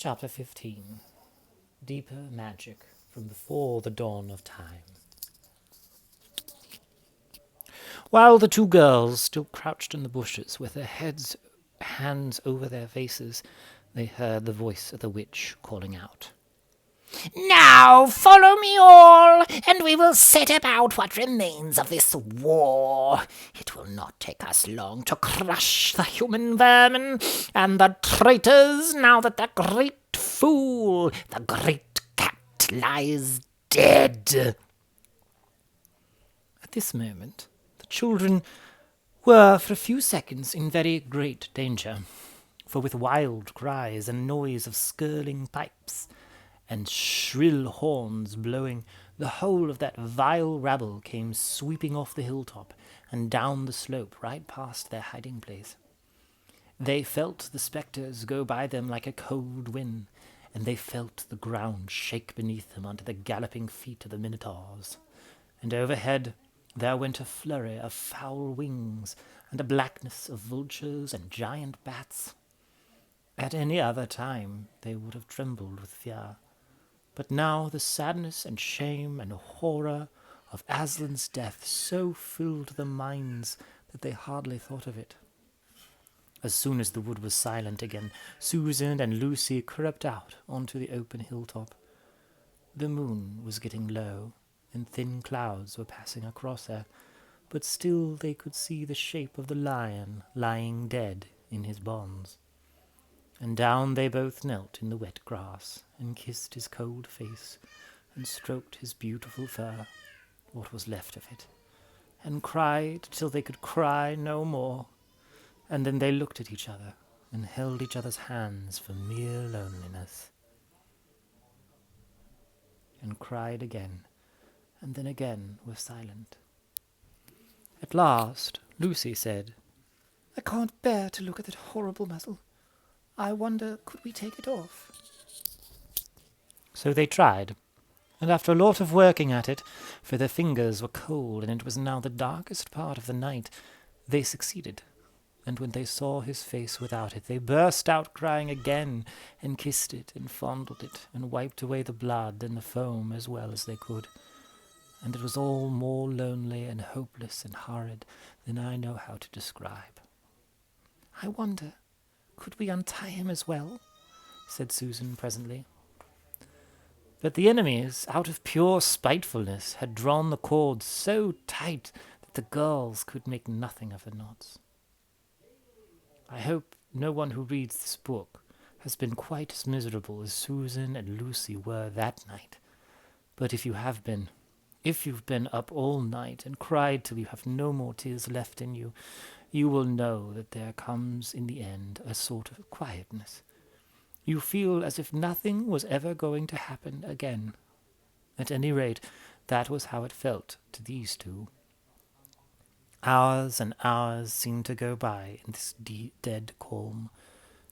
Chapter 15. Deeper Magic from Before the Dawn of Time. While the two girls still crouched in the bushes with their hands over their faces, they heard the voice of the witch calling out. "Now follow me all, and we will set about what remains of this war. It will not take us long to crush the human vermin and the traitors now that the great fool, the great cat, lies dead." At this moment, the children were for a few seconds in very great danger, for with wild cries and noise of skirling pipes and shrill horns blowing, the whole of that vile rabble came sweeping off the hilltop and down the slope right past their hiding place. They felt the spectres go by them like a cold wind, and they felt the ground shake beneath them under the galloping feet of the minotaurs. And overhead there went a flurry of foul wings and a blackness of vultures and giant bats. At any other time they would have trembled with fear. But now the sadness and shame and horror of Aslan's death so filled their minds that they hardly thought of it. As soon as the wood was silent again, Susan and Lucy crept out onto the open hilltop. The moon was getting low, and thin clouds were passing across her, but still they could see the shape of the lion lying dead in his bonds. And down they both knelt in the wet grass, and kissed his cold face, and stroked his beautiful fur, what was left of it, and cried till they could cry no more. And then they looked at each other, and held each other's hands for mere loneliness, and cried again, and then again were silent. At last Lucy said, "I can't bear to look at that horrible muzzle. I wonder, could we take it off?" So they tried, and after a lot of working at it, for their fingers were cold and it was now the darkest part of the night, they succeeded. And when they saw his face without it, they burst out crying again, and kissed it, and fondled it, and wiped away the blood and the foam as well as they could. And it was all more lonely and hopeless and horrid than I know how to describe. "I wonder, could we untie him as well?" said Susan presently. But the enemies, out of pure spitefulness, had drawn the cords so tight that the girls could make nothing of the knots. I hope no one who reads this book has been quite as miserable as Susan and Lucy were that night. But if you have been, if you've been up all night and cried till you have no more tears left in you, you will know that there comes in the end a sort of quietness. You feel as if nothing was ever going to happen again. At any rate, that was how it felt to these two. Hours and hours seemed to go by in this dead calm,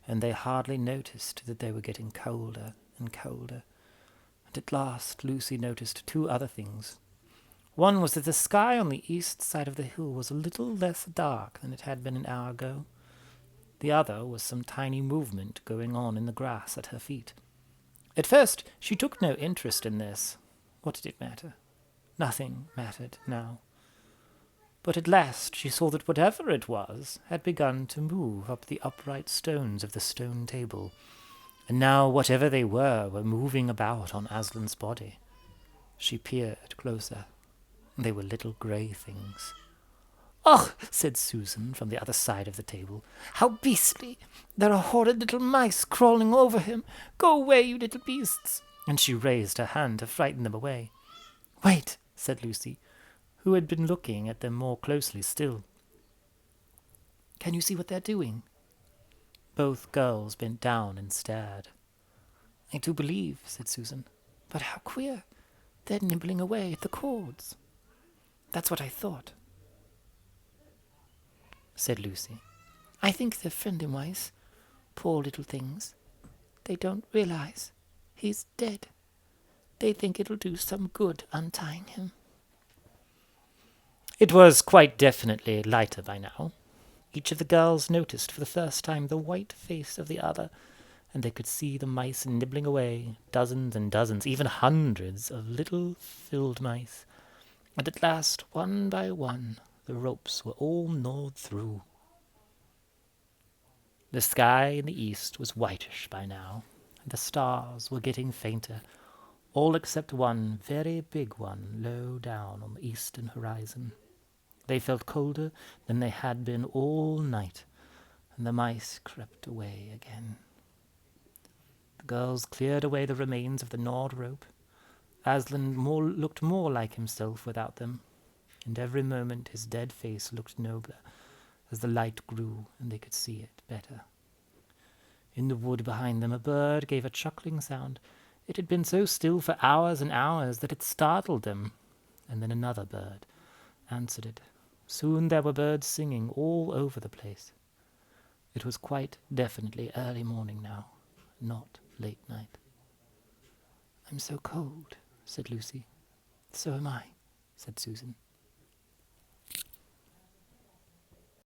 and they hardly noticed that they were getting colder and colder. And at last Lucy noticed two other things. One was that the sky on the east side of the hill was a little less dark than it had been an hour ago. The other was some tiny movement going on in the grass at her feet. At first she took no interest in this. What did it matter? Nothing mattered now. But at last she saw that whatever it was had begun to move up the upright stones of the stone table, and now whatever they were moving about on Aslan's body. She peered closer. They were little grey things. "Oh," said Susan from the other side of the table, "how beastly! There are horrid little mice crawling over him. Go away, you little beasts!" And she raised her hand to frighten them away. "Wait," said Lucy, who had been looking at them more closely still. "Can you see what they're doing?" Both girls bent down and stared. "I do believe," said Susan. "But how queer! They're nibbling away at the cords." "That's what I thought," said Lucy. "I think they're friendly mice. Poor little things. They don't realize he's dead. They think it'll do some good untying him." It was quite definitely lighter by now. Each of the girls noticed for the first time the white face of the other, and they could see the mice nibbling away, dozens and dozens, even hundreds of little filled mice. And at last, one by one, the ropes were all gnawed through. The sky in the east was whitish by now, and the stars were getting fainter, all except one very big one low down on the eastern horizon. They felt colder than they had been all night, and the mice crept away again. The girls cleared away the remains of the gnawed rope. Aslan looked more like himself without them, and every moment his dead face looked nobler as the light grew and they could see it better. In the wood behind them a bird gave a chuckling sound. It had been so still for hours and hours that it startled them, and then another bird answered it. Soon there were birds singing all over the place. It was quite definitely early morning now, not late night. "I'm so cold," said Lucy. "So am I," said Susan.